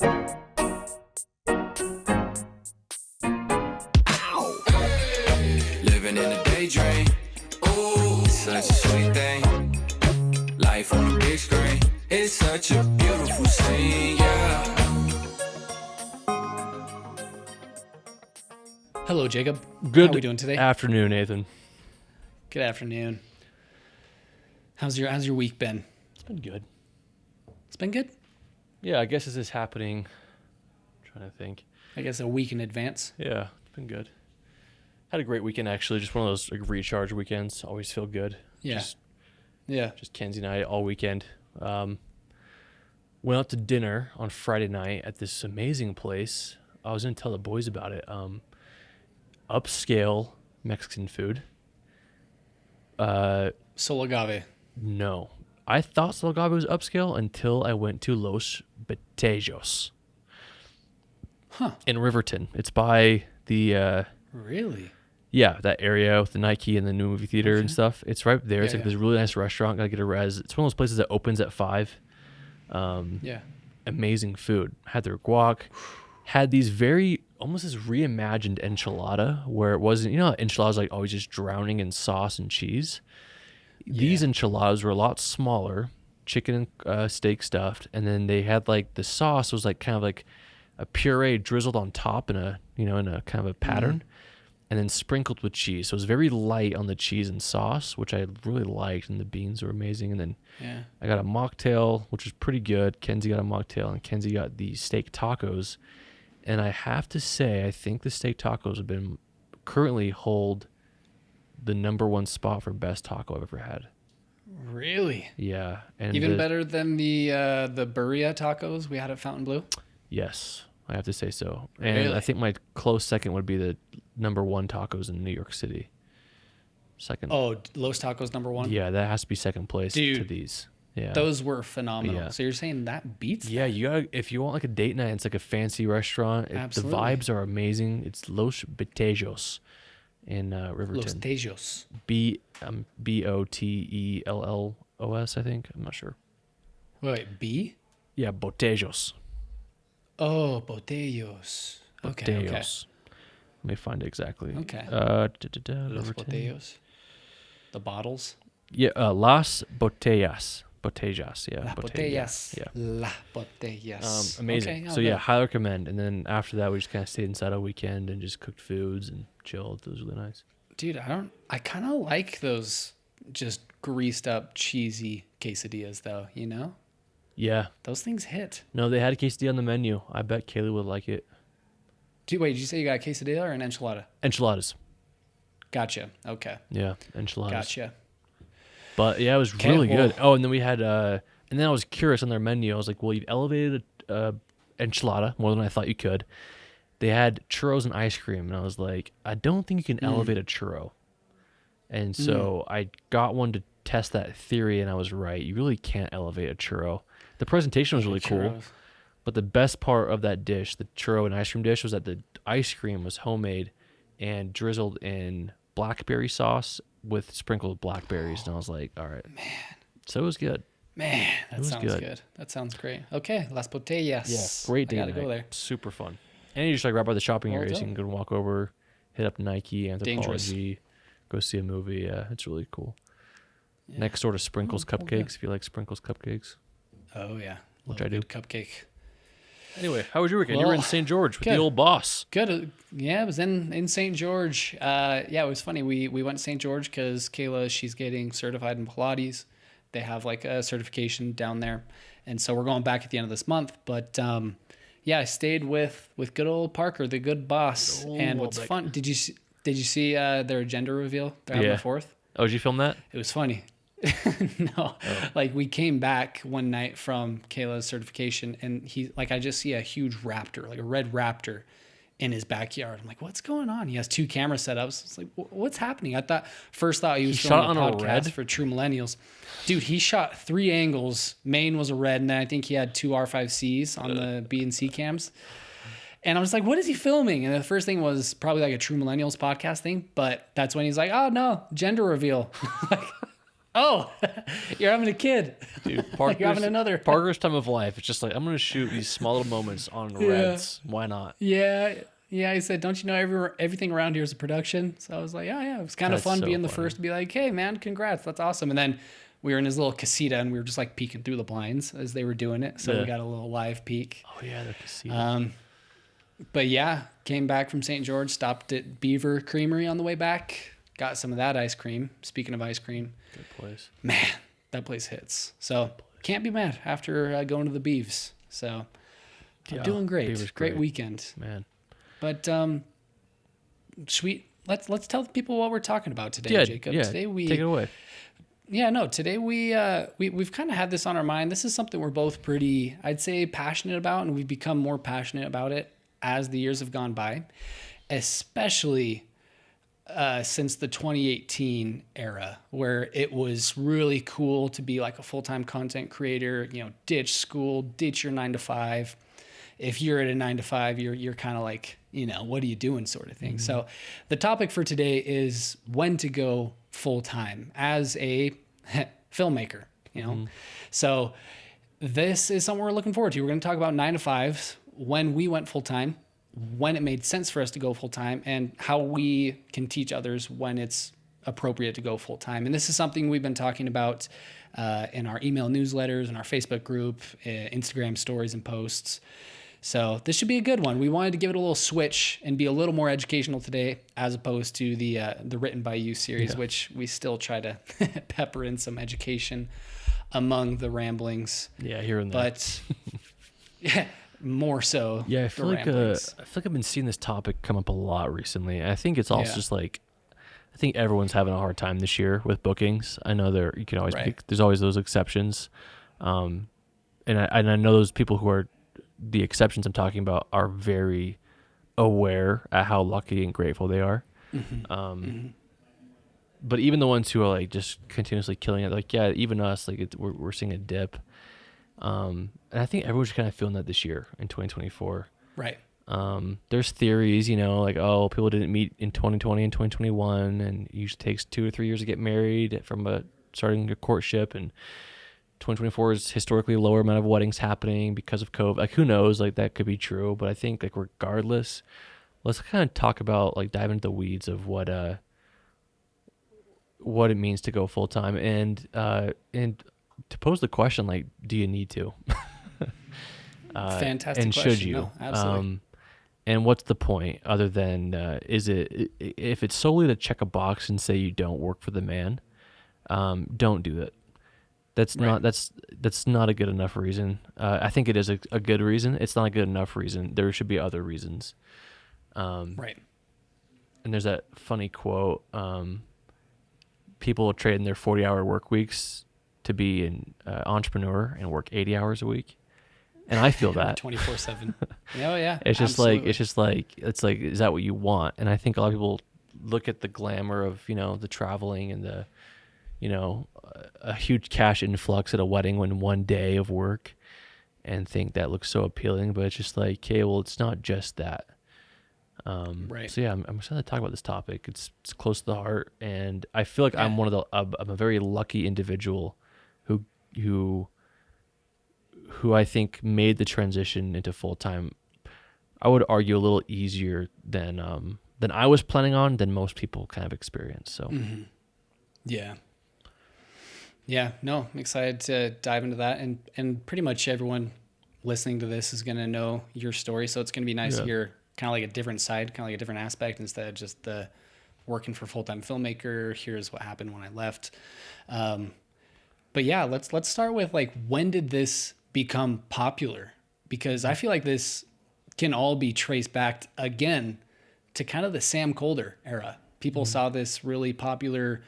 Living in a daydream. Ooh, such a sweet thing. Life on the big screen. It's such a beautiful scene, yeah. Hello, Jacob. Good How are we doing today? afternoon, Nathan. Good afternoon. How's your week been? It's been good. It's been good. Yeah, I guess this is happening. I'm trying to think. I guess a week in advance. Yeah, it's been good. Had a great weekend, actually. Just one of those like, recharge weekends. Always feel good. Yeah. Just Kenzie and I all weekend. Went out to dinner on Friday night at this amazing place. I was going to tell the boys about it. Upscale Mexican food. Solagave. No. I thought Solagave was upscale until I went to Los Batejos. Huh. In Riverton. It's by the Really? yeah, that area with the Nike and the new movie theater and stuff. It's right there. It's Yeah, like this really nice restaurant. Gotta get a res. It's one of those places that opens at 5. Yeah. Amazing food. Had their guac. Had these very almost this reimagined enchilada where it wasn't, you know, enchiladas like always just drowning in sauce and cheese. These enchiladas were a lot smaller, chicken and steak stuffed, and then they had like the sauce was like kind of like a puree drizzled on top in a kind of a pattern, and then sprinkled with cheese. So it was very light on the cheese and sauce, which I really liked, and the beans were amazing. And then I got a mocktail, which was pretty good. Kenzie got a mocktail, and Kenzie got the steak tacos. And I have to say, I think the steak tacos have been currently hold the #1 spot for best taco I've ever had. Really? Yeah, and Even better than the birria tacos we had at Fountain Blue? Yes, I have to say so. And Really? I think my close second would be the #1 tacos in New York City. Second. Oh, Los Tacos #1? Yeah, that has to be second place to Dude, these. Yeah. Those were phenomenal. Yeah. So you're saying that beats Yeah, you got if you want like a date night, it's like a fancy restaurant. Absolutely. The vibes are amazing. It's Los Batejos in Los Riverton. Tejos. Botellos, I think. I'm not sure. Wait, B? Yeah, Botejos. Oh, Botellos. Okay, okay. Botejos. Let me find it exactly. Okay. Los Los Botellos. The bottles? Yeah, Las Botellas. Botellas, yeah. La Botellas. Yeah. La Botellas. Amazing. Okay, So I'll yeah, go. highly recommend. And then after that, we just kind of stayed inside all weekend and just cooked foods and chilled. It was really nice. Dude, I kind of like those just greased up cheesy quesadillas though, you know? Yeah. Those things hit. No, they had a quesadilla on the menu. I bet Kaylee would like it. Wait, did you say you got a quesadilla or an enchilada? Enchiladas. Gotcha. Okay. Yeah, enchiladas. Gotcha. But yeah, it was Okay, really well- good. Oh, and then we had, and then I was curious on their menu. I was like, well, you've elevated enchilada more than I thought you could. They had churros and ice cream, and I was like, I don't think you can elevate a churro. And so I got one to test that theory, and I was right. You really can't elevate a churro. The presentation was really cool, Churros. but the best part of that dish, the churro and ice cream dish, was that the ice cream was homemade and drizzled in blackberry sauce with sprinkled blackberries, and I was like, all right. Man. So it was good. Man, that was sounds good. good. That sounds great. Okay, Las Botellas. Great I day gotta night. go there. Super fun. And you just like right by the shopping Well area, so you done. can go and walk over, hit up Nike, Dangerous. Anthropology, go see a movie. Yeah, it's really cool. Next door to Sprinkles well, Cupcakes, good. if you like Sprinkles Cupcakes. Oh yeah. Which Love I do. good cupcake. Anyway, how was your weekend? You were in Well, St. George with good. the old boss. Good. Yeah, I was in St. George. Yeah, it was funny. We went to St. George because Kayla, she's getting certified in Pilates. They have like a certification down there, and so we're going back at the end of this month. But yeah, I stayed with good old Parker, the good boss. And what's Welbeck. fun? Did you see their gender reveal? They're having Yeah. a fourth. Oh, did you film that? It was funny. No, like we came back one night from Kayla's certification, and I just see a huge raptor, like a red raptor, in his backyard. I'm like, what's going on? He has 2 camera setups. It's like, what's happening? First thought he was He filming shot a on a podcast red? for True Millennials. Dude, he shot 3 angles. Main was a red, and then I think he had 2 R5Cs on the B and C cams. And I was like, what is he filming? And the first thing was probably like a True Millennials podcast thing. But that's when he's like, oh, no, gender reveal. Like, Oh, you're having a kid. Dude, You're having another. Parker's time of life. It's just like You're having another. Parker's time of life. It's just like I'm gonna shoot these small little moments on Reds. Why not? Yeah. Yeah, he said, "Don't you know everything around here is a production?" So I was like, "Yeah, it was kind of That's fun so being the funny. first to be like, hey, man, congrats, that's awesome." And then we were in his little casita, and we were just like peeking through the blinds as they were doing it, so Yeah. we got a little live peek. Oh yeah, the casino. But yeah, came back from St. George, stopped at Beaver Creamery on the way back, got some of that ice cream. Speaking of ice cream, Good place. man, that place hits. So can't be mad after going to the Beeves. So Yeah, doing great. Beaver's Great great. weekend. Man. But sweet. Let's tell people what we're talking about today, Yeah, Jacob. yeah. Today Take it away. today we've kind of had this on our mind. This is something we're both pretty, I'd say, passionate about, and we've become more passionate about it as the years have gone by, especially since the 2018 era, where it was really cool to be like a full-time content creator. You know, ditch school, ditch your 9 to 5. If you're at a 9 to 5, you're kind of like, you know, what are you doing, sort of thing. Mm-hmm. So the topic for today is when to go full time as a filmmaker. You know, so this is something we're looking forward to. We're going to talk about 9 to 5s, when we went full time, when it made sense for us to go full time, and how we can teach others when it's appropriate to go full time. And this is something we've been talking about in our email newsletters, in our Facebook group, Instagram stories and posts. So this should be a good one. We wanted to give it a little switch and be a little more educational today, as opposed to the Written by You series, which we still try to pepper in some education among the ramblings. Yeah, here and there. But yeah, more so. Yeah, I the feel like ramblings. I've been seeing this topic come up a lot recently. I think it's also Yeah. just like I think everyone's having a hard time this year with bookings. I know you can always Right. there's always those exceptions, and I know those people who are the exceptions I'm talking about are very aware at how lucky and grateful they are. But even the ones who are like just continuously killing it, like yeah, even us, like we're seeing a dip. And I think everyone's kind of feeling that this year in 2024. Right. There's theories, you know, like, oh, people didn't meet in 2020 and 2021, and it usually takes 2 or 3 years to get married from starting a courtship, and 2024 is historically a lower amount of weddings happening because of COVID. Like, who knows? Like, that could be true, but I think, like, regardless, let's kind of talk about, like, dive into the weeds of what it means to go full time, and to pose the question, like, do you need to? Fantastic and question. should you? No, absolutely. And what's the point other than is it if it's solely to check a box and say you don't work for the man, don't do that. That's Right. that's not a good enough reason. I think it is a good reason. It's not a good enough reason. There should be other reasons. Right. And there's that funny quote: people will trade in their 40-hour work weeks to be an entrepreneur and work 80 hours a week. And I feel that 24/7. Oh yeah. it's just absolutely. like is that what you want? And I think a lot of people look at the glamour of, you know, the traveling and the, you know, a huge cash influx at a wedding when one day of work, and think that looks so appealing. But it's just like, okay, well, it's not just that. Right. So yeah, I'm excited to talk about this topic. It's close to the heart, and I feel like I'm I'm a very lucky individual who I think made the transition into full time. I would argue a little easier than I was planning on, than most people kind of experience. So Yeah. Yeah, no, I'm excited to dive into that, and pretty much everyone listening to this is going to know your story, so it's going to be nice to Yeah. hear kind of like a different side, kind of like a different aspect, instead of just the working for full-time filmmaker. Here's what happened when I left. But yeah, let's start with, like, when did this become popular? Because I feel like this can all be traced back again to kind of the Sam Colder era. People saw this really popular,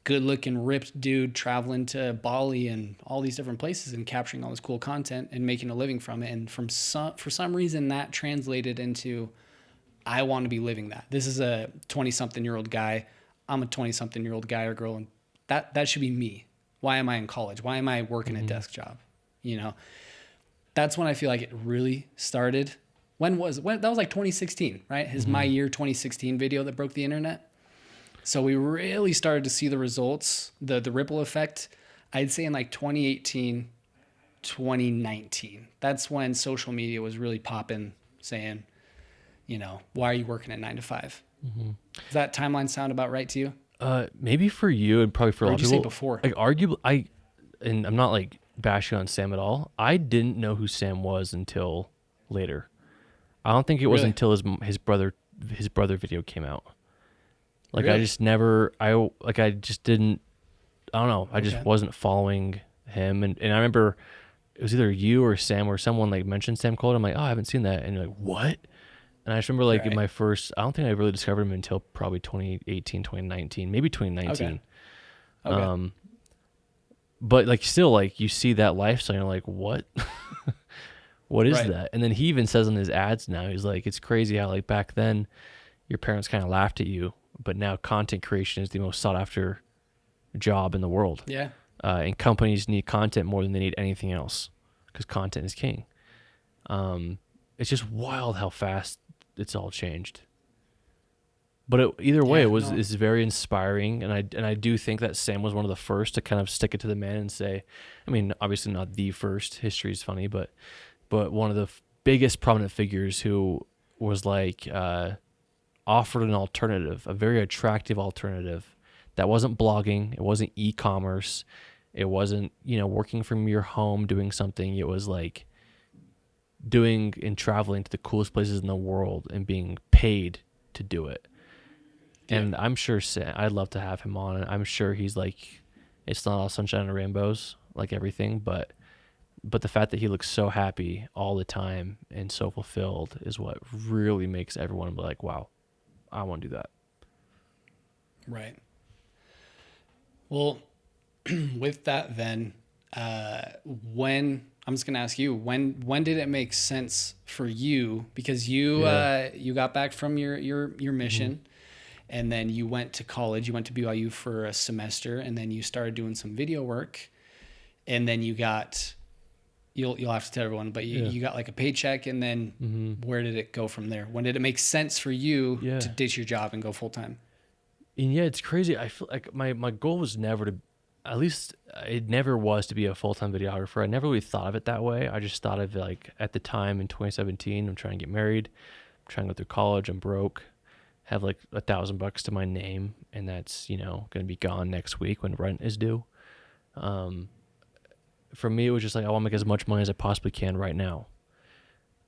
good-looking, ripped dude traveling to Bali and all these different places and capturing all this cool content and making a living from it. And for some reason, that translated into, I want to be living that. This is a 20-something-year-old guy. I'm a 20-something-year-old guy or girl, and that should be me. Why am I in college? Why am I working a desk job? You know, that's when I feel like it really started. When that was like 2016, right? His My Year 2016 video that broke the internet. So we really started to see the results, the ripple effect, I'd say in like 2018, 2019. That's when social media was really popping, saying, why are you working at 9 to 5? Mm-hmm. Does that timeline sound about right to you? Maybe for you and probably for a lot of people. Or did you say before? Like arguably, and I'm not like bashing on Sam at all. I didn't know who Sam was until later. I don't think it was Really? until his brother video came out. Like Really? I just never, I just didn't, I don't know. I just Okay. wasn't following him. And I remember it was either you or Sam or someone like mentioned Sam Cold. I'm like, oh, I haven't seen that. And you're like, what? And I just remember like in Right. my first, I don't think I really discovered him until probably 2018, 2019, maybe 2019. Okay. But like still like you see that lifestyle and you're like, what? What is Right. that? And then he even says in his ads now, he's like, it's crazy how like back then your parents kind of laughed at you, but now content creation is the most sought after job in the world. Yeah. And companies need content more than they need anything else because content is king. It's just wild how fast it's all changed. But either way, Yeah, it's very inspiring, and I do think that Sam was one of the first to kind of stick it to the man and say, I mean, obviously not the first. History is funny, but one of the biggest prominent figures who was like offered an alternative, a very attractive alternative that wasn't blogging, it wasn't e-commerce, it wasn't working from your home doing something. It was like doing and traveling to the coolest places in the world and being paid to do it. And I'm sure I'd love to have him on. I'm sure he's like, it's not all sunshine and rainbows, like everything, but the fact that he looks so happy all the time and so fulfilled is what really makes everyone be like, wow, I want to do that. Right. Well, with that then, when I'm just gonna ask you, when did it make sense for you? Because you got back from your mission, and then you went to college. You went to BYU for a semester, and then you started doing some video work, and then you got. You'll have to tell everyone, but you got like a paycheck, and then where did it go from there? When did it make sense for you to ditch your job and go full time? And yeah, it's crazy. I feel like my goal was never to, at least it never was to be a full-time videographer. I never really thought of it that way. I just thought of like at the time in 2017, I'm trying to get married, I'm trying to go through college, I'm broke, have like $1,000 to my name, and that's, going to be gone next week when rent is due. For me, it was just like, I want to make as much money as I possibly can right now.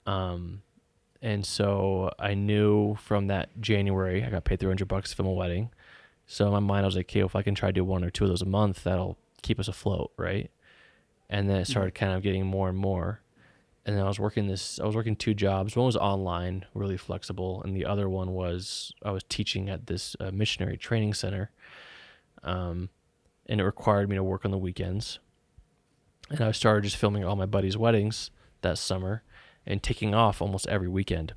And so I knew from that January, I got paid $300 to film a wedding. So in my mind, I was like, okay, if I can try to do 1 or 2 of those a month, that'll keep us afloat, right? And then it started kind of getting more and more. And then I was working 2 jobs. One was online, really flexible. And the other one was, I was teaching at this missionary training center. And it required me to work on the weekends. And I started just filming all my buddies' weddings that summer and taking off almost every weekend.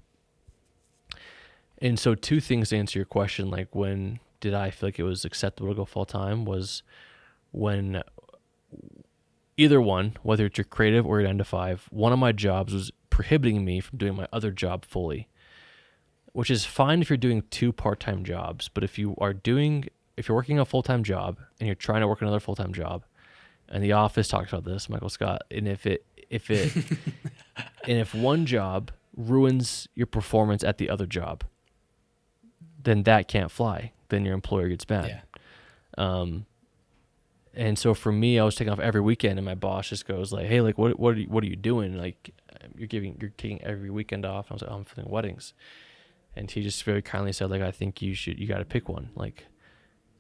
And so 2 things to answer your question, like when did I feel like it was acceptable to go full time, was when either one, whether it's your creative or your 9 to 5, one of my jobs was prohibiting me from doing my other job fully, which is fine if you're doing 2 part-time jobs. But if you're working a full-time job and you're trying to work another full-time job, and The Office talks about this, Michael Scott, and if one job ruins your performance at the other job, then that can't fly. Then your employer gets mad. Yeah. And so for me, I was taking off every weekend, and my boss just goes like, "Hey, like, what are you doing? Like, you're taking every weekend off." And I was like, "Oh, I'm filming weddings," and he just very kindly said, like, "I think you got to pick one." Like,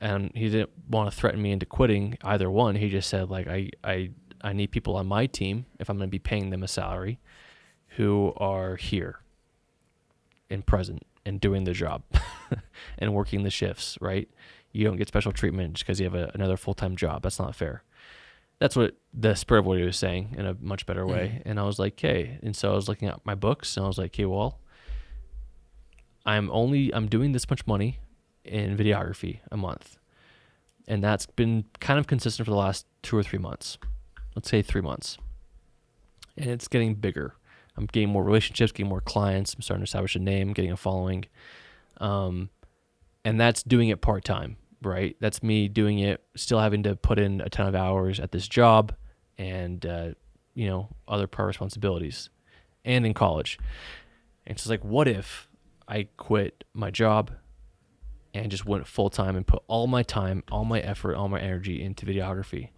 and he didn't want to threaten me into quitting either one. He just said, like, I need people on my team, if I'm going to be paying them a salary, who are here and present and doing the job and working the shifts, right? You don't get special treatment just because you have another full-time job. That's not fair. That's what the spirit of what he was saying in a much better way. And I was like, okay. And so I was looking at my books, and I was like, okay, well, I'm doing this much money in videography a month. And that's been kind of consistent for the last 2 or 3 months. Let's say 3 months. And it's getting bigger. I'm getting more relationships, getting more clients. I'm starting to establish a name, getting a following. And that's doing it part-time, right? That's me doing it, still having to put in a ton of hours at this job and, other prior responsibilities and in college. And so it's like, what if I quit my job and just went full-time and put all my time, all my effort, all my energy into videography?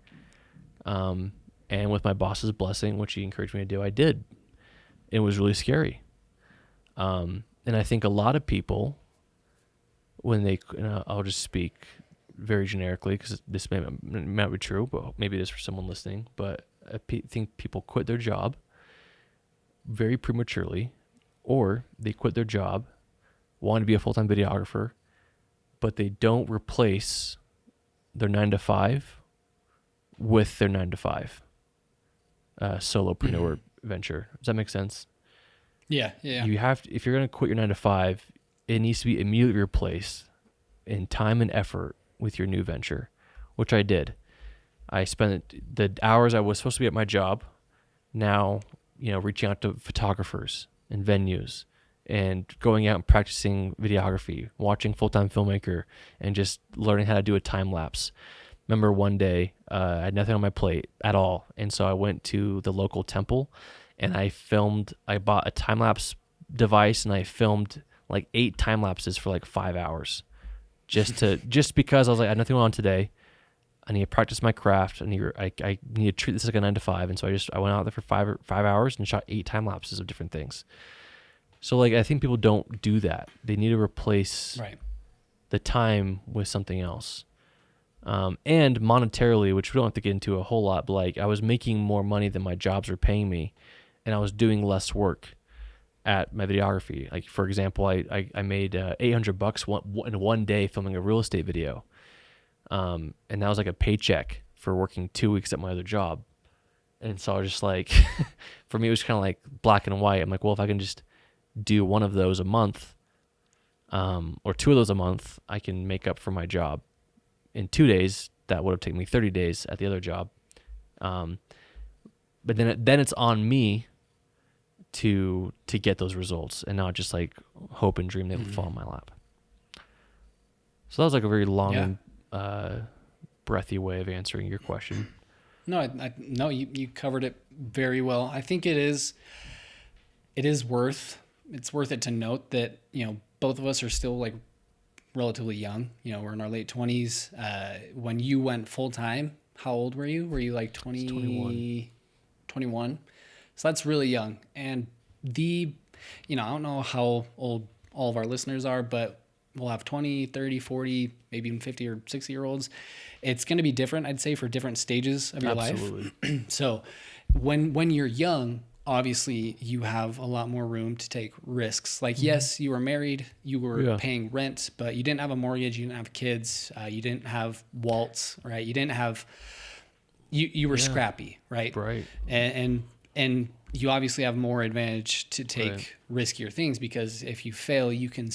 And with my boss's blessing, which he encouraged me to do, I did. It was really scary. And I think a lot of people, when they, I'll just speak very generically because this may not be true, but maybe it is for someone listening. But I think people quit their job very prematurely, or they quit their job, want to be a full-time videographer, but they don't replace their 9-to-5 with their 9-to-5 solopreneur venture. Does that make sense? Yeah. You have to, if you're going to quit your 9-to-5, it needs to be immediately replaced in time and effort with your new venture, which I did. I spent the hours I was supposed to be at my job now, reaching out to photographers and venues and going out and practicing videography, watching Full-Time Filmmaker, and just learning how to do a time lapse. Remember one day, I had nothing on my plate at all. And so I went to the local temple and I bought a time lapse device and I filmed like 8 time lapses for like 5 hours just because I was like, I had nothing on today. I need to practice my craft. I need to treat this like a 9-to-5. And so I went out there for 5 hours and shot 8 time lapses of different things. So like, I think people don't do that. They need to replace the time with something else. And monetarily, which we don't have to get into a whole lot, but like I was making more money than my jobs were paying me, and I was doing less work at my videography. Like for example, I made $800 in one day filming a real estate video, and that was like a paycheck for working 2 weeks at my other job. And so I was just like, for me, it was kind of like black and white. I'm like, well, if I can just do one of those a month, or 2 of those a month, I can make up for my job in 2 days. That would have taken me 30 days at the other job. But then it's on me to get those results and not just like hope and dream they will fall in my lap. So that was like a very long and breathy way of answering your question. No, you covered it very well. I think it's worth it to note that, both of us are still like relatively young. We're in our late 20s. When you went full time, how old were you? Were you like 20? 21. So that's really young. And I don't know how old all of our listeners are, but we'll have 20, 30, 40, maybe even 50 or 60-year-olds. It's going to be different, I'd say, for different stages of your life. So when you're young, obviously you have a lot more room to take risks. Like, yes, you were married, you were paying rent, but you didn't have a mortgage, you didn't have kids, you didn't have Waltz, right? You didn't have, you were scrappy, right? Right. And you obviously have more advantage to take riskier things, because if you fail, you could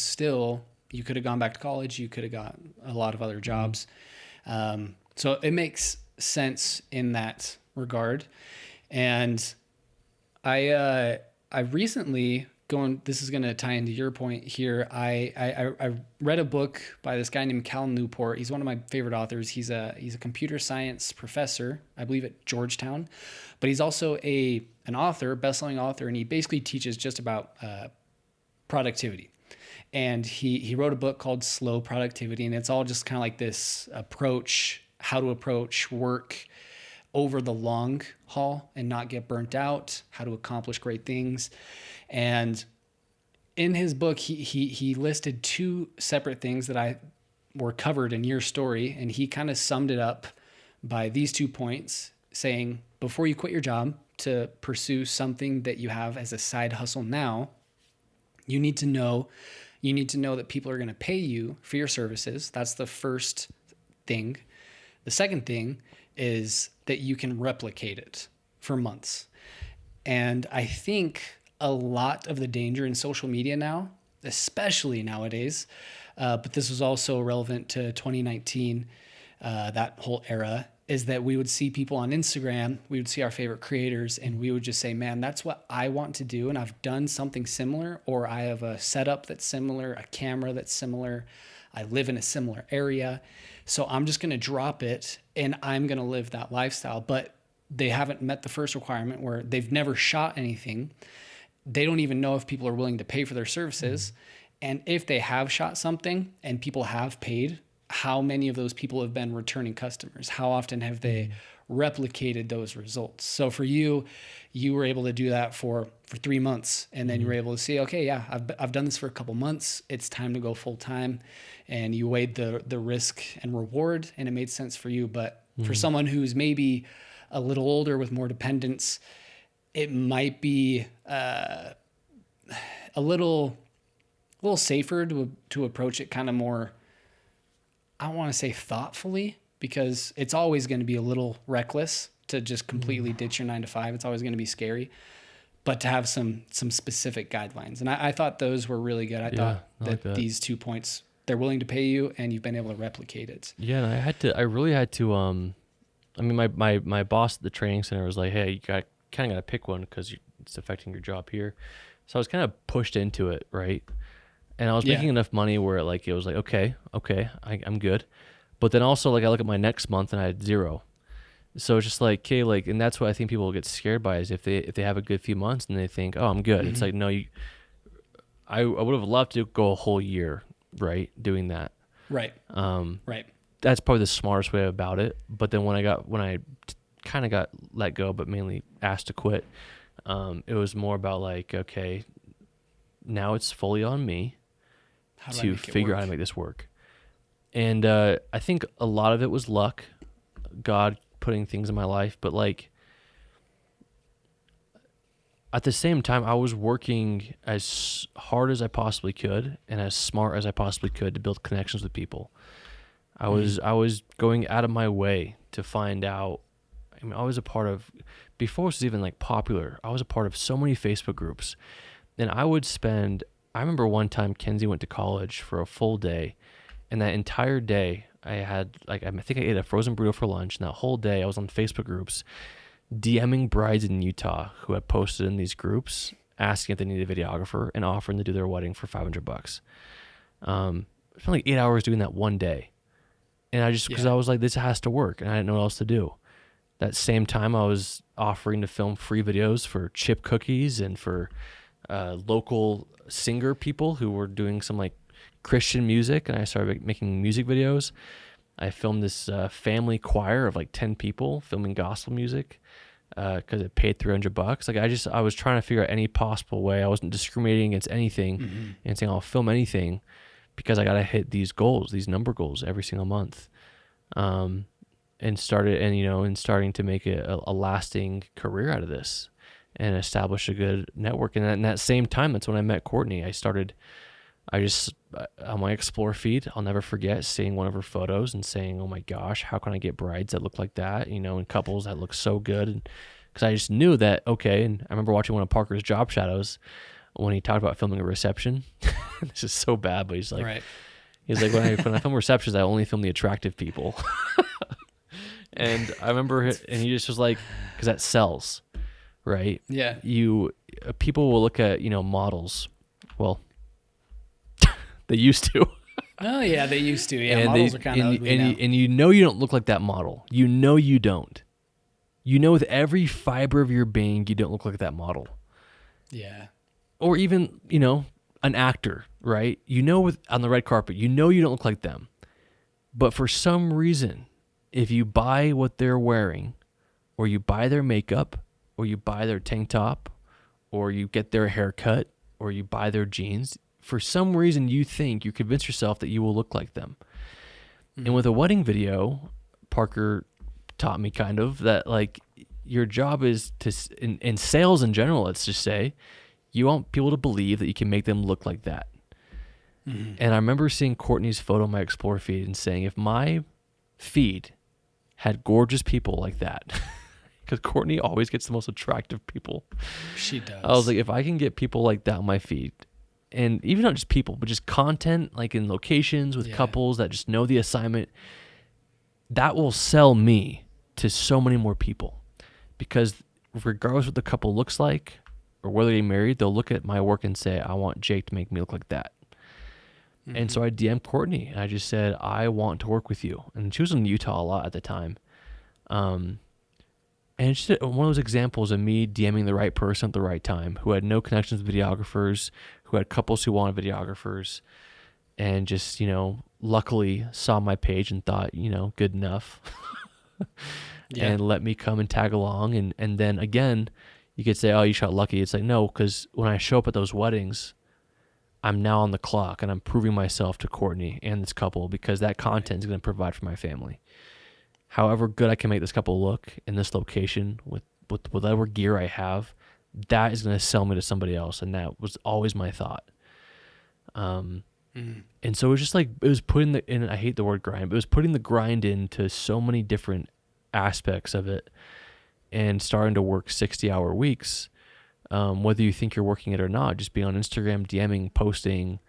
have gone back to college, you could have got a lot of other jobs. So it makes sense in that regard. And I recently this is going to tie into your point here. I read a book by this guy named Cal Newport. He's one of my favorite authors. He's a computer science professor, I believe at Georgetown, but he's also an author, best-selling author, and he basically teaches just about productivity. And he wrote a book called Slow Productivity, and it's all just kind of like this approach, how to approach work over the long haul and not get burnt out, how to accomplish great things. And in his book, he listed 2 separate things that were covered in your story, and he kind of summed it up by these 2 points, saying, before you quit your job to pursue something that you have as a side hustle now, you need to know that people are going to pay you for your services. That's the first thing. The second thing is that you can replicate it for months. And I think a lot of the danger in social media now, especially nowadays, but this was also relevant to 2019, that whole era, is that we would see people on Instagram, we would see our favorite creators, and we would just say, man, that's what I want to do, and I've done something similar, or I have a setup that's similar, a camera that's similar. I live in a similar area. So I'm just going to drop it and I'm going to live that lifestyle. But they haven't met the first requirement where they've never shot anything. They don't even know if people are willing to pay for their services. And if they have shot something and people have paid, how many of those people have been returning customers? How often have they replicated those results? So for you, you were able to do that for 3 months, and then you were able to see, okay, yeah, I've done this for a couple months. It's time to go full time. And you weighed the risk and reward, and it made sense for you. But for someone who's maybe a little older with more dependence, it might be a little safer to approach it kind of more, I don't want to say thoughtfully, because it's always going to be a little reckless to just completely ditch your 9 to 5. It's always going to be scary, but to have some specific guidelines. And I thought those were really good. I thought that these 2 points, they're willing to pay you and you've been able to replicate it. Yeah. And I really had to, I mean, my boss at the training center was like, hey, you kind of got to pick one because it's affecting your job here. So I was kind of pushed into it. Right. And I was making enough money where it was like, okay, I'm good. But then also like I look at my next month and I had 0. So it's just like, okay, like, and that's what I think people get scared by is if they have a good few months and they think, oh, I'm good. It's like, no, I would have loved to go a whole year, right, doing that. Right. Right. That's probably the smartest way about it. But then when I kind of got let go, but mainly asked to quit, it was more about like, okay, now it's fully on me to figure out how to make this work. And I think a lot of it was luck, God putting things in my life. But like at the same time, I was working as hard as I possibly could and as smart as I possibly could to build connections with people. I was going out of my way to find out. I mean, I was a part of, before it was even like popular, I was a part of so many Facebook groups. And I remember one time Kenzie went to college for a full day. And that entire day, I had, like, I think I ate a frozen burrito for lunch. And that whole day, I was on Facebook groups DMing brides in Utah who had posted in these groups, asking if they needed a videographer and offering to do their wedding for $500. I spent like 8 hours doing that one day. And I just, because I was like, this has to work. And I didn't know what else to do. That same time, I was offering to film free videos for Chip Cookies and for local singer people who were doing some like Christian music, and I started making music videos. I filmed this family choir of like 10 people filming gospel music because it paid $300. Like I was trying to figure out any possible way. I wasn't discriminating against anything and saying I'll film anything because I got to hit these goals, these number goals every single month. And starting to make a lasting career out of this and establish a good network. And in that same time, that's when I met Courtney. On my Explore feed, I'll never forget seeing one of her photos and saying, oh my gosh, how can I get brides that look like that? And couples that look so good. Because I just knew that, okay. And I remember watching one of Parker's job shadows when he talked about filming a reception. This is so bad, but he's like, right. He's like, when I film receptions, I only film the attractive people. And I remember, and he just was like, because that sells, right? Yeah. People will look at, models. Well, they used to. Oh yeah, they used to. Yeah, models are kind of ugly now. And you don't look like that model. You don't. With every fiber of your being, you don't look like that model. Yeah. Or even, an actor, right? On the red carpet, you don't look like them. But for some reason, if you buy what they're wearing, or you buy their makeup, or you buy their tank top, or you get their haircut, or you buy their jeans, for some reason you convince yourself that you will look like them. Mm-hmm. And with a wedding video, Parker taught me kind of that, like, your job is to, in sales in general, let's just say, you want people to believe that you can make them look like that. Mm-hmm. And I remember seeing Courtney's photo on my Explore feed and saying, if my feed had gorgeous people like that, because Courtney always gets the most attractive people. She does. I was like, if I can get people like that on my feed, and even not just people, but just content, like in locations with couples that just know the assignment, that will sell me to so many more people. Because regardless what the couple looks like or whether they're married, they'll look at my work and say, I want Jake to make me look like that. And so I DM'd Courtney and I just said, I want to work with you. And she was in Utah a lot at the time. And it's just one of those examples of me DMing the right person at the right time, who had no connections with videographers, who had couples who wanted videographers, and just, luckily saw my page and thought, good enough. And let me come and tag along. And then again, you could say, oh, you shot lucky. It's like, no, because when I show up at those weddings, I'm now on the clock and I'm proving myself to Courtney and this couple, because that content is going to provide for my family. However good I can make this couple look in this location with whatever gear I have, that is going to sell me to somebody else. And that was always my thought. And so it was just like, it was putting I hate the word grind, but it was putting the grind into so many different aspects of it and starting to work 60-hour weeks, whether you think you're working it or not, just being on Instagram, DMing, posting,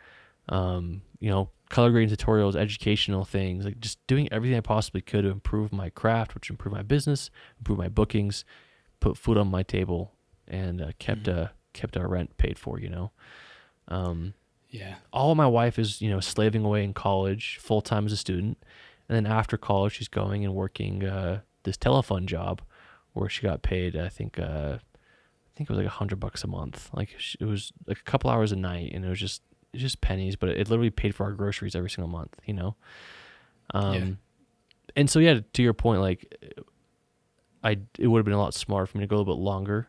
color grading tutorials, educational things, like just doing everything I possibly could to improve my craft, which improved my business, improve my bookings, put food on my table, and kept our rent paid for, All my wife is, slaving away in college, full-time as a student. And then after college, she's going and working this telefund job where she got paid, I think it was like $100 a month. Like it was like a couple hours a night, and it was just pennies, but it literally paid for our groceries every single month, And so, to your point, like it would have been a lot smarter for me to go a little bit longer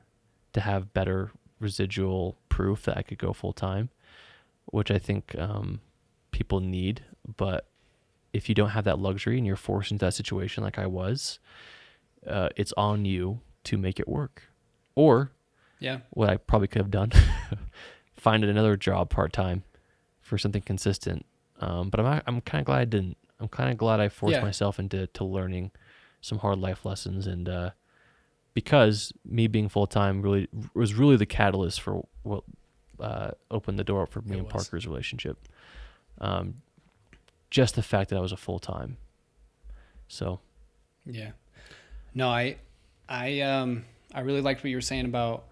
to have better residual proof that I could go full time, which I think people need. But if you don't have that luxury and you're forced into that situation like I was, it's on you to make it work. Or what I probably could have done, find another job part-time for something consistent. But I'm kind of glad I didn't. I'm kind of glad I forced myself into learning some hard life lessons, and because me being full-time was really the catalyst for what opened the door up for me and Parker's relationship. Just the fact that I was a full-time. So. Yeah. No, I really liked what you were saying about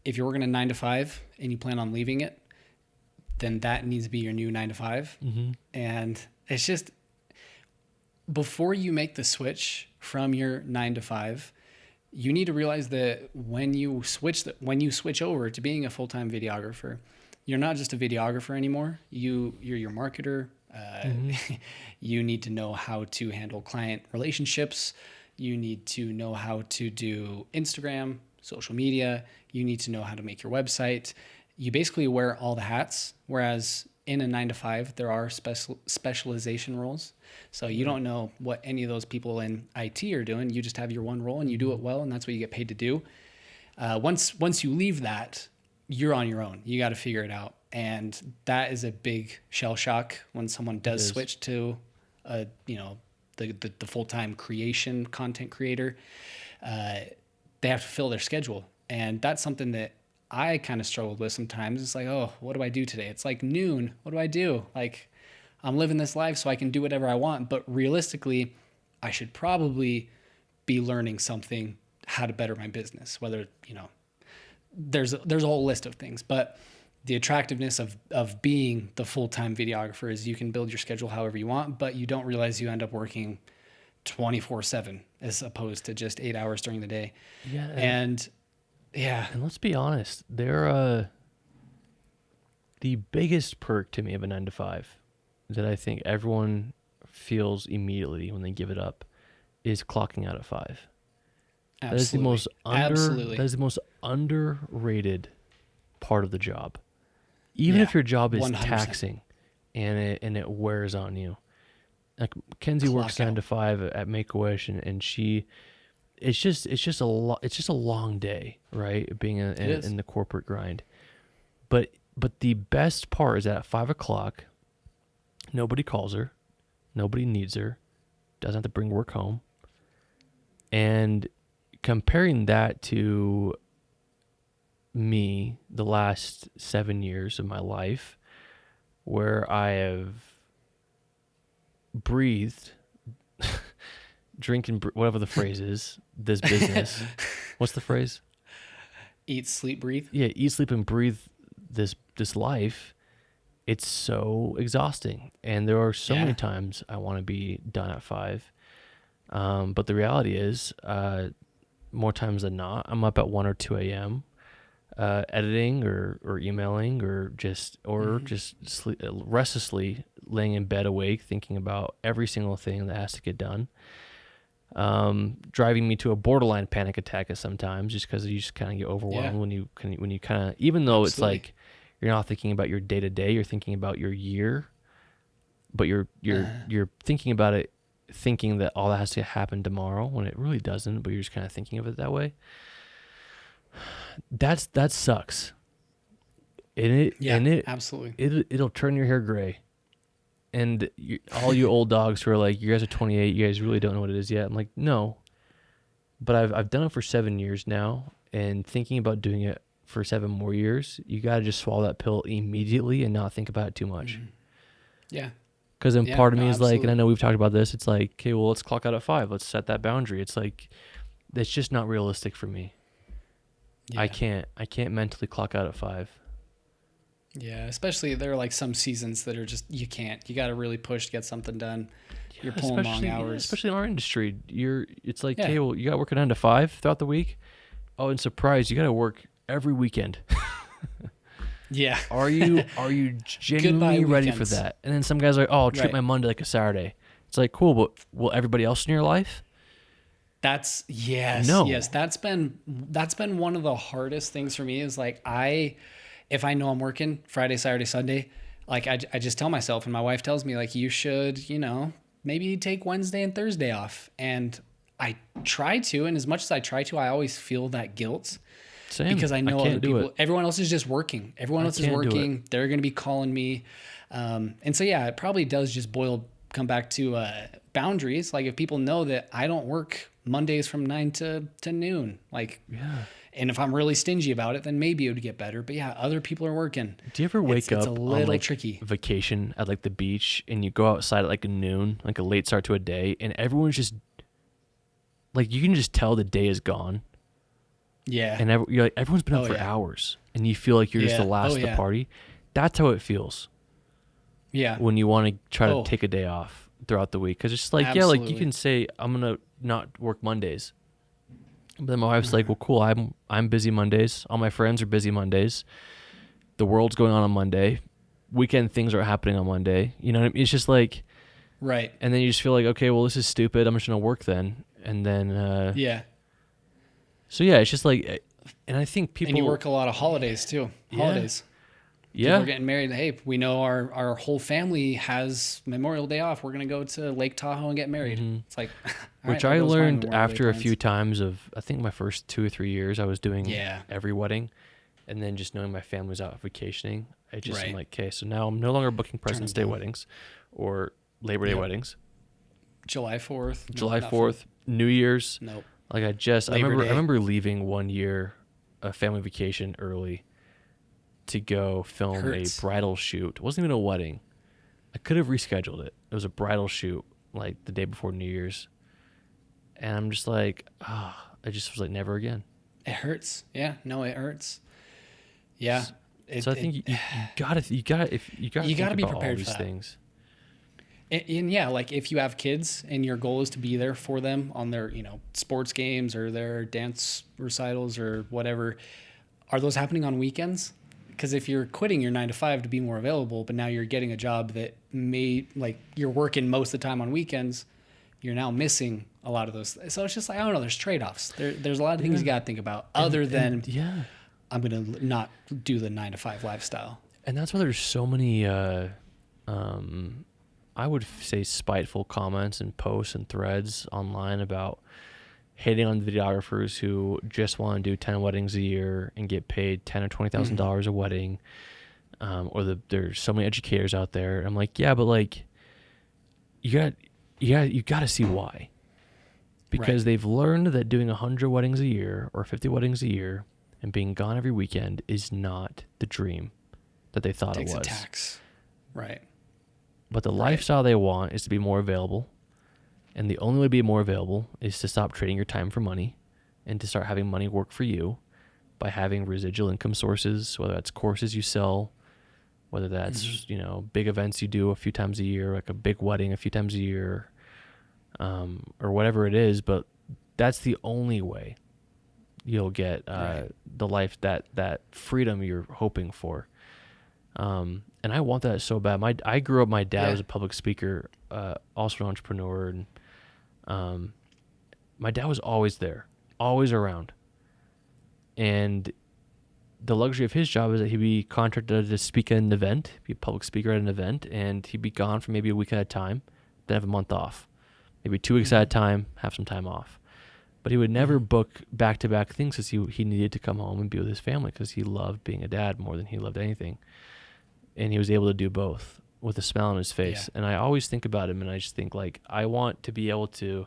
if you're working a 9 to 5 and you plan on leaving it, then that needs to be your new 9 to 5. Mm-hmm. And it's just, before you make the switch from your 9 to 5, you need to realize that when you switch over to being a full-time videographer, you're not just a videographer anymore. You're your marketer. You need to know how to handle client relationships. You need to know how to do Instagram, social media. You need to know how to make your website. You basically wear all the hats, whereas in a 9 to 5, there are specialization roles. So you don't know what any of those people in IT are doing. You just have your one role and you do it well, and that's what you get paid to do. Once you leave that, you're on your own. You got to figure it out. And that is a big shell shock when someone does switch to the full-time content creator. They have to fill their schedule. And that's something that I kind of struggled with sometimes. It's like, oh, what do I do today? It's like noon. What do I do? Like, I'm living this life so I can do whatever I want. But realistically, I should probably be learning something, how to better my business, whether, there's a whole list of things. But the attractiveness of being the full-time videographer is you can build your schedule however you want, but you don't realize you end up working 24/7 as opposed to just 8 hours during the day. Yeah. And let's be honest, they're the biggest perk to me of a 9 to 5 that I think everyone feels immediately when they give it up is clocking out at 5. Absolutely. That is the most underrated part of the job. Even if your job is 100%. taxing and it wears on you. Like Kenzie works 9 to 5 at Make-A-Wish, and it's just a long day, right? Being in the corporate grind. But the best part is that at 5 o'clock, nobody calls her, nobody needs her, doesn't have to bring work home. And comparing that to me, the last 7 years of my life, where I have breathed, drinking, whatever the phrase is, this business. What's the phrase? Eat, sleep, breathe. Yeah, eat, sleep, and breathe this life. it's so exhausting. And there are so many Yeah. times I want to be done at 5. But the reality is, more times than not, I'm up at 1 or 2 a.m. Editing or emailing or just restlessly laying in bed awake thinking about every single thing that has to get done. Driving me to a borderline panic attack at sometimes, just because you just kind of get overwhelmed when you kind of, even though it's Absolutely. like you're not thinking about your day to day, you're thinking about your year, but you're thinking about it, thinking that all that has to happen tomorrow when it really doesn't, but you're just kind of thinking of it that way. That sucks. Absolutely. It'll turn your hair gray. And all you old dogs who are like, you guys are 28, you guys really don't know what it is yet. I'm like, no. But I've done it for 7 years now, and thinking about doing it for 7 more years, you got to just swallow that pill immediately and not think about it too much. Yeah. Because then Yeah, part of no, me is like, and I absolutely. know we've talked about this, it's like, okay, well, let's clock out at 5. Let's set that boundary. It's like, that's just not realistic for me. Yeah. I can't mentally clock out at 5. Yeah, especially there are like some seasons that are just you can't. You got to really push to get something done. You're pulling long hours. Especially in our industry. It's like, Yeah. hey, well, you got to work 9 to 5 throughout the week. Oh, and surprise, you got to work every weekend. Yeah. Are you genuinely ready for weekends. that? And then some guys are like, oh, I'll treat Right. my Monday like a Saturday. It's like, cool, but will everybody else in your life? That's yes. No. Yes, that's been one of the hardest things for me is like if I know I'm working Friday, Saturday, Sunday, like I just tell myself, and my wife tells me like you should, maybe take Wednesday and Thursday off. And I try to, and as much as I try to, I always feel that guilt. Same. Because I know can't other do people, it. everyone else is just working. Everyone else is can't do working. They're going to be calling me. And so, yeah, it probably does just come back to boundaries. Like if people know that I don't work Mondays from 9 to noon, like, Yeah. and if I'm really stingy about it, then maybe it would get better. But yeah, other people are working. Do you ever wake It's up a on little like tricky. vacation at like the beach and you go outside at like noon, like a late start to a day, and everyone's just like, you can just tell the day is gone. Yeah. And you're like, everyone's been up Oh, for yeah. hours, and you feel like you're just Yeah. the last Oh, of the yeah. party. That's how it feels Yeah. when you want to try to Oh. take a day off throughout the week. Because it's just like, yeah, like you Absolutely. can say, I'm gonna not work Mondays, but then my wife's Mm-hmm. like, well, cool, I'm busy Mondays. All my friends are busy Mondays. The world's going on Monday. Weekend things are happening on Monday. You know what I mean? It's just like, Right. and then you just feel like, okay, well, this is stupid. I'm just gonna work then, and then Yeah. so yeah, it's just like, and I think people And you work a lot of holidays too. Yeah. Holidays. People yeah, are getting married. Hey, we know our whole family has Memorial Day off. We're going to go to Lake Tahoe and get married. It's like, all right, which there I goes my learned Memorial Day after a plans. few times of, I think my first 2 or 3 years, I was doing Yeah. every wedding, and then just knowing my family was out vacationing, I just am Right. like, okay, so now I'm no longer booking President's Day down. weddings or Labor Day Yep. weddings, July 4th. July not 4th, New Year's. Nope. Like I Labor Day. remember leaving one year, a family vacation early, to go film Hurts. a bridal shoot. It wasn't even a wedding. I could have rescheduled it. It was a bridal shoot, like the day before New Year's, and I'm just like, I just was like, never again. It hurts. Yeah. No, it hurts. Yeah. So I think you gotta You gotta think be about all prepared for these that. things. And yeah, like if you have kids and your goal is to be there for them on their, sports games or their dance recitals or whatever, are those happening on weekends? Because if you're quitting your 9 to 5 to be more available, but now you're getting a job that you're working most of the time on weekends, you're now missing a lot of those. So it's just like, I don't know, there's trade-offs. There's a lot of things you got to think about other than Yeah. I'm going to not do the 9 to 5 lifestyle. And that's why there's so many, I would say, spiteful comments and posts and threads online about hating on videographers who just want to do 10 weddings a year and get paid $10,000 or $20,000 a wedding. There's so many educators out there. I'm like, yeah, but like, you got to see why. Because Right. they've learned that doing 100 weddings a year or 50 weddings a year and being gone every weekend is not the dream that they thought Takes it a was. tax. Right. But the lifestyle they want is to be more available. And the only way to be more available is to stop trading your time for money and to start having money work for you by having residual income sources, whether that's courses you sell, whether that's, you know, big events you do a few times a year, like a big wedding a few times a year, or whatever it is. But that's the only way you'll get the life, that freedom you're hoping for. And I want that so bad. I grew up, my dad was a public speaker, also an entrepreneur, and my dad was always there, always around. And the luxury of his job is that he'd be contracted to speak at an event, be a public speaker at an event, and he'd be gone for maybe a week at a time, then have a month off, maybe 2 weeks at a time, have some time off. But he would never book back-to-back things because he needed to come home and be with his family because he loved being a dad more than he loved anything. And he was able to do both with a smile on his face. Yeah. And I always think about him, and I just think, like, I want to be able to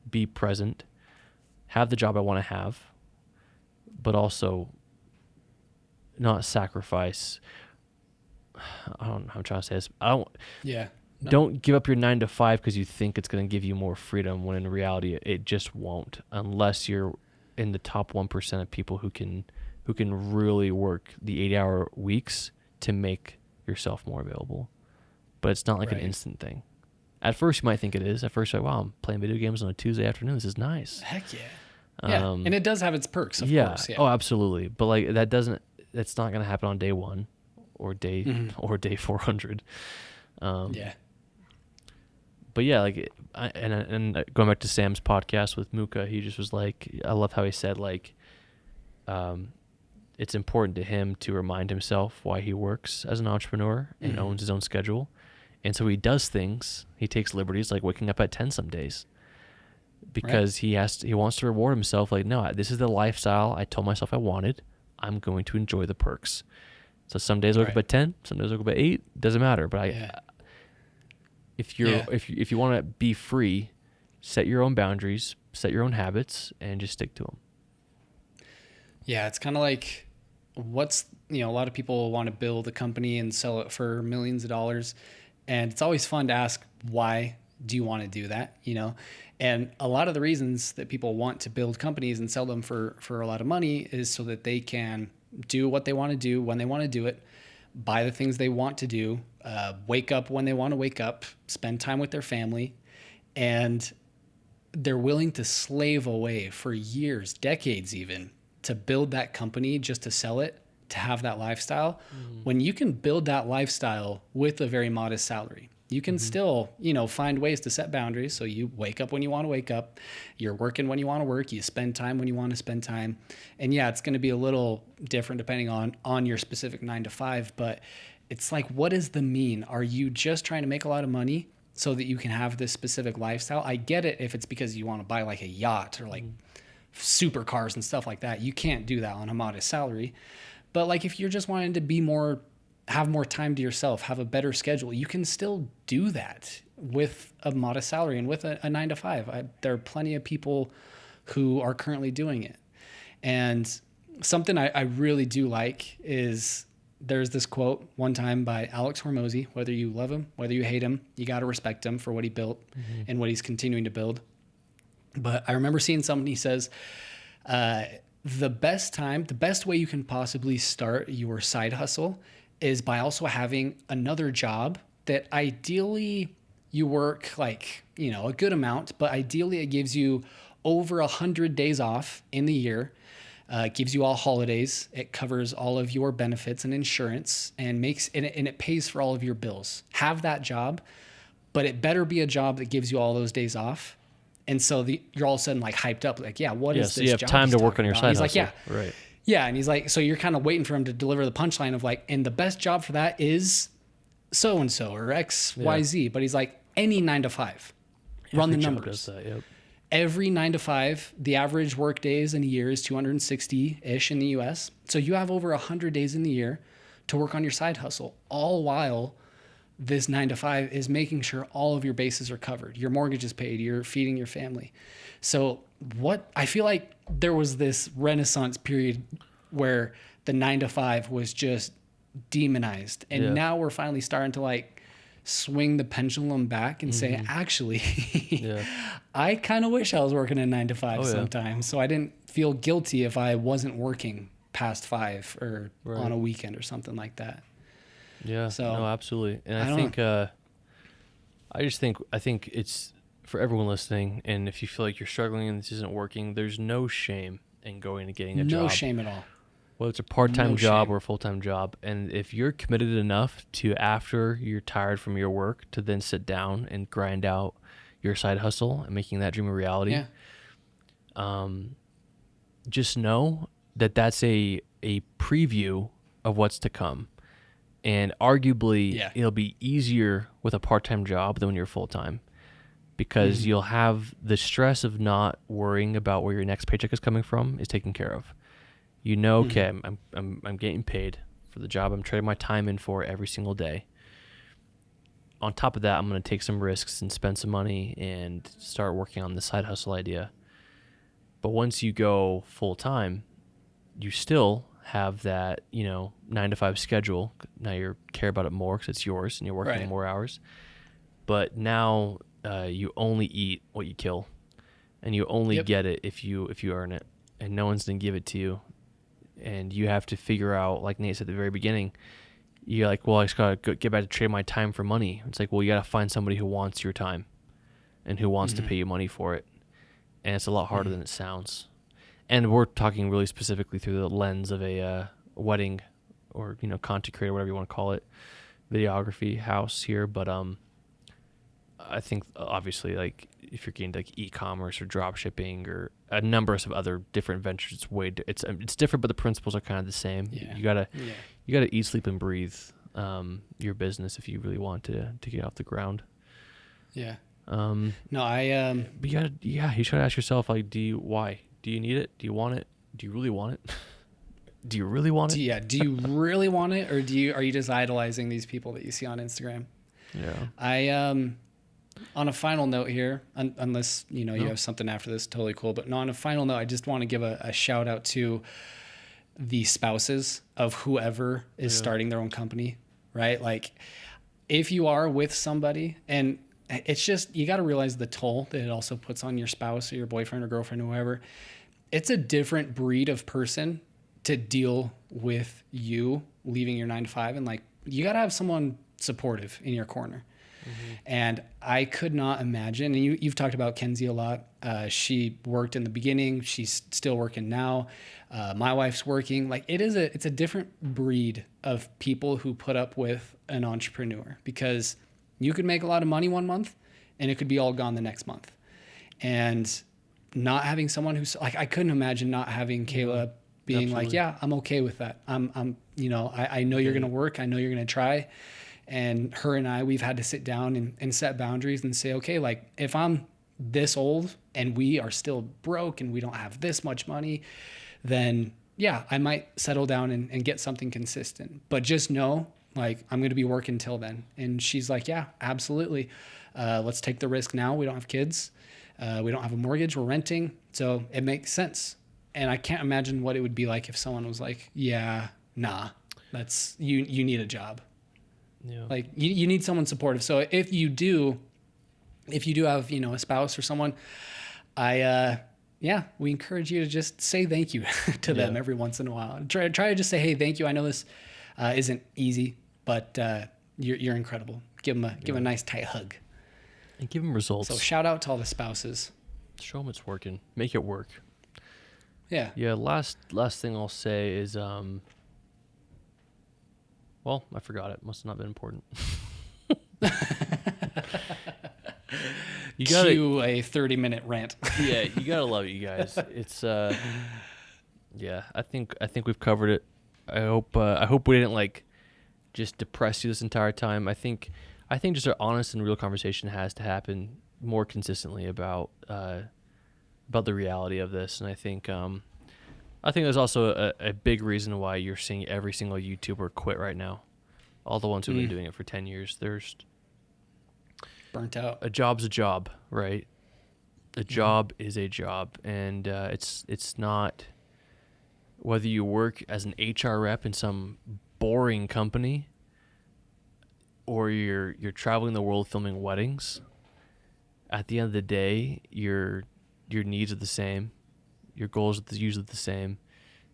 be present, have the job I want to have, but also not sacrifice. I don't know how I'm trying to say this. Don't give up your 9 to 5 because you think it's going to give you more freedom, when in reality it just won't, unless you're in the top 1% of people who can really work the 8-hour weeks to make yourself more available. But it's not like an instant thing. At first you might think it is. At first you're like, wow, I'm playing video games on a Tuesday afternoon. This is nice. Heck yeah. Yeah, and it does have its perks, of course. Yeah. Oh, absolutely. But like that's not going to happen on day 1 or day 400. But yeah, like, and going back to Sam's podcast with Muka, he just was like, I love how he said, like, it's important to him to remind himself why he works as an entrepreneur and owns his own schedule. And so he does things, he takes liberties, like waking up at 10 some days, because he wants to reward himself. Like, no, this is the lifestyle I told myself I wanted. I'm going to enjoy the perks. So some days I wake up at 10, some days I wake up at 8, doesn't matter. But if you want to be free, set your own boundaries, set your own habits, and just stick to them. Yeah, it's kind of like a lot of people want to build a company and sell it for millions of dollars. And it's always fun to ask, why do you want to do that? You know, and a lot of the reasons that people want to build companies and sell them for a lot of money is so that they can do what they want to do when they want to do it, buy the things they want to do, wake up when they want to wake up, spend time with their family, and they're willing to slave away for years, decades even, to build that company just to sell it, to have that lifestyle. When you can build that lifestyle with a very modest salary, you can still, find ways to set boundaries. So you wake up when you want to wake up, you're working when you want to work, you spend time when you want to spend time. And yeah, it's going to be a little different depending on your specific 9 to 5, but it's like, what is the mean? Are you just trying to make a lot of money so that you can have this specific lifestyle? I get it if it's because you want to buy like a yacht or like supercars and stuff like that. You can't do that on a modest salary. But like, if you're just wanting to have more time to yourself, have a better schedule, you can still do that with a modest salary and with a 9 to 5. There are plenty of people who are currently doing it. And something I really do like is, there's this quote one time by Alex Hormozy: whether you love him, whether you hate him, you got to respect him for what he built and what he's continuing to build. But I remember seeing something, he says, the best way you can possibly start your side hustle is by also having another job that ideally you work like, a good amount, but ideally it gives you over 100 days off in the year. It gives you all holidays. It covers all of your benefits and insurance and it pays for all of your bills. Have that job, but it better be a job that gives you all those days off. And so you're all of a sudden like hyped up, like, what is this? So you have job time to work on your side hustle? hustle. Like, right. Yeah. And he's like, so you're kind of waiting for him to deliver the punchline of like, and the best job for that is so-and-so or XYZ. But he's like, any 9 to 5, run the numbers. Every 9 to 5, the average work days in a year is 260-ish in the US. So you have over 100 days in the year to work on your side hustle, all while this 9 to 5 is making sure all of your bases are covered. Your mortgage is paid, you're feeding your family. So I feel like there was this renaissance period where the 9 to 5 was just demonized. And now we're finally starting to like swing the pendulum back and say, actually, I kind of wish I was working a 9 to 5 sometimes. So I didn't feel guilty if I wasn't working past 5 or on a weekend or something like that. Yeah. So, no, absolutely. And I I don't think I think it's for everyone listening, and if you feel like you're struggling and this isn't working, there's no shame in going and getting a no job. shame at all. Whether it's a part-time No job shame. or a full-time job. And if you're committed enough to, after you're tired from your work, to then sit down and grind out your side hustle and making that dream a reality, just know that that's a preview of what's to come. And arguably, it'll be easier with a part-time job than when you're full-time, because you'll have the stress of not worrying about where your next paycheck is coming from is taken care of. You know, okay, I'm getting paid for the job I'm trading my time in for every single day. On top of that, I'm going to take some risks and spend some money and start working on the side hustle idea. But once you go full-time, you still have that, 9-to-5 schedule. Now you care about it more because it's yours and you're working more hours. But now you only eat what you kill, and you only get it if you earn it, and no one's going to give it to you. And you have to figure out, like Nate said at the very beginning, you're like, well, I just got to get back to trade my time for money. It's like, well, you got to find somebody who wants your time and who wants to pay you money for it. And it's a lot harder than it sounds. And we're talking really specifically through the lens of a wedding or, content creator, whatever you want to call it, videography house here. But I think obviously, like, if you're getting to, like, e-commerce or drop shipping or a number of other different ventures, it's different, but the principles are kind of the same. You gotta eat, sleep, and breathe your business if you really want to get off the ground. Yeah. No, but you should ask yourself, like, why do you need it? Do you want it? Do you really want it? Do you really want it? Do you really want it, or are you just idolizing these people that you see on Instagram? Yeah. On a final note here, unless you have something after this, totally cool. But no, on a final note, I just want to give a shout out to the spouses of whoever is starting their own company, right? Like, if you are with somebody, and it's just, you got to realize the toll that it also puts on your spouse or your boyfriend or girlfriend or whoever. It's a different breed of person to deal with you leaving your 9-to-5, and like, you got to have someone supportive in your corner. And I could not imagine, and you've talked about Kenzie a lot. She worked in the beginning. She's still working now. My wife's working. Like, it's a different breed of people who put up with an entrepreneur, because you could make a lot of money one month and it could be all gone the next month. And not having someone who's like, I couldn't imagine not having Kayla being like, yeah, I'm okay with that. I know you're going to work. I know you're going to try. And her and I, we've had to sit down and set boundaries and say, okay, like, if I'm this old and we are still broke and we don't have this much money, then yeah, I might settle down and get something consistent. But just know, like, I'm going to be working till then. And she's like, yeah, absolutely. Let's take the risk now. We don't have kids. We don't have a mortgage. We're renting. So it makes sense. And I can't imagine what it would be like if someone was like, yeah, nah, you need a job. Yeah. Like, you need someone supportive. So if you do have, a spouse or someone, we encourage you to just say thank you to them every once in a while. Try to just say, hey, thank you. I know this isn't easy, but you're incredible. Give them a nice tight hug. And give them results. So shout out to all the spouses. Show them it's working. Make it work. Yeah. Yeah. Last thing I'll say is, well, I forgot it. Must have not been important. You gotta cue a 30-minute rant. Yeah, you gotta love it, you guys. It's yeah. I think we've covered it. I hope we didn't like just depress you this entire time. I think just an honest and real conversation has to happen more consistently about the reality of this, and I think there's also a big reason why you're seeing every single YouTuber quit right now. All the ones who've been doing it for 10 years, there's burnt out. A job's a job, right? A job is a job, and it's not whether you work as an HR rep in some boring company or you're traveling the world filming weddings. At the end of the day, your needs are the same, your goals are usually the same,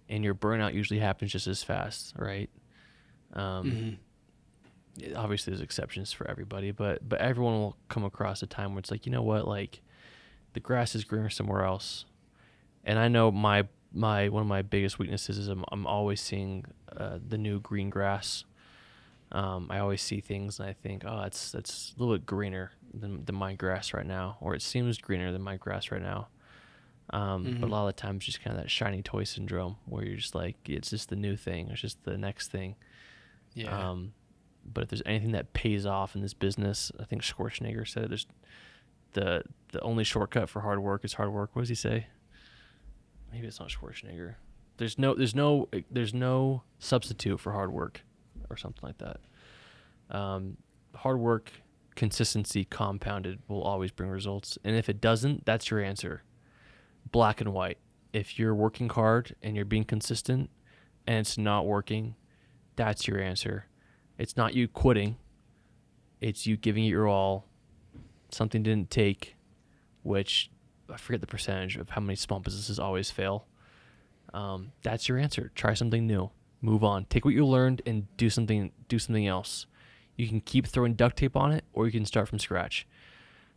and your burnout usually happens just as fast, right? obviously there's exceptions for everybody, but everyone will come across a time where it's like, you know what, like the grass is greener somewhere else. And I know my one of my biggest weaknesses is I'm always seeing the new green grass. I always see things and I think, oh, that's a little bit greener than my grass right now, or it seems greener than my grass right now. But a lot of the times, just kind of that shiny toy syndrome, where you're just like, it's just the new thing, it's just the next thing. Yeah. But if there's anything that pays off in this business, I think Schwarzenegger said it, there's the only shortcut for hard work is hard work. What does he say? Maybe it's not Schwarzenegger. There's no substitute for hard work, or something like that. Hard work, consistency compounded will always bring results. And if it doesn't, that's your answer. Black and white. If you're working hard and you're being consistent and it's not working, that's your answer. It's not you quitting. It's you giving it your all. Something didn't take, which I forget the percentage of how many small businesses always fail. That's your answer. Try something new. Move on. Take what you learned and do something else. You can keep throwing duct tape on it, or you can start from scratch.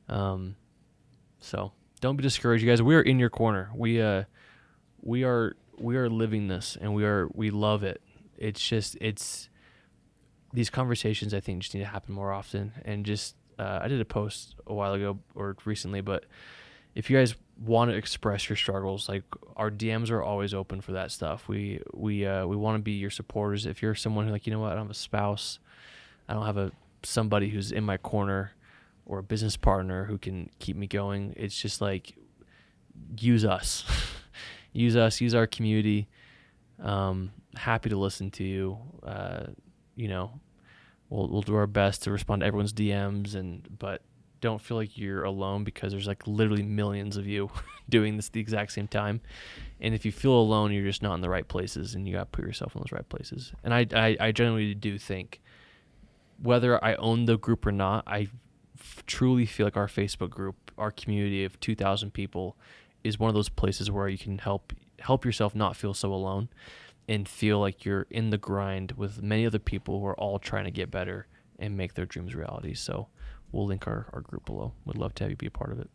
So don't be discouraged, you guys. We are in your corner. We are living this, and we love it. It's these conversations, I think, just need to happen more often. And just I did a post a while ago or recently, but if you guys want to express your struggles, like, our DMs are always open for that stuff. We want to be your supporters. If you're someone who, like, you know what, I don't have a spouse, I don't have somebody who's in my corner, or a business partner who can keep me going, it's just like, use us. use our community. Happy to listen to you. We'll do our best to respond to everyone's DMs, but don't feel like you're alone, because there's like literally millions of you doing this at the exact same time. And if you feel alone, you're just not in the right places, and you got to put yourself in those right places. And I genuinely do think, whether I own the group or not, I truly feel like our Facebook group, our community of 2,000 people, is one of those places where you can help yourself not feel so alone, and feel like you're in the grind with many other people who are all trying to get better and make their dreams reality. So we'll link our group below. Would love to have you be a part of it.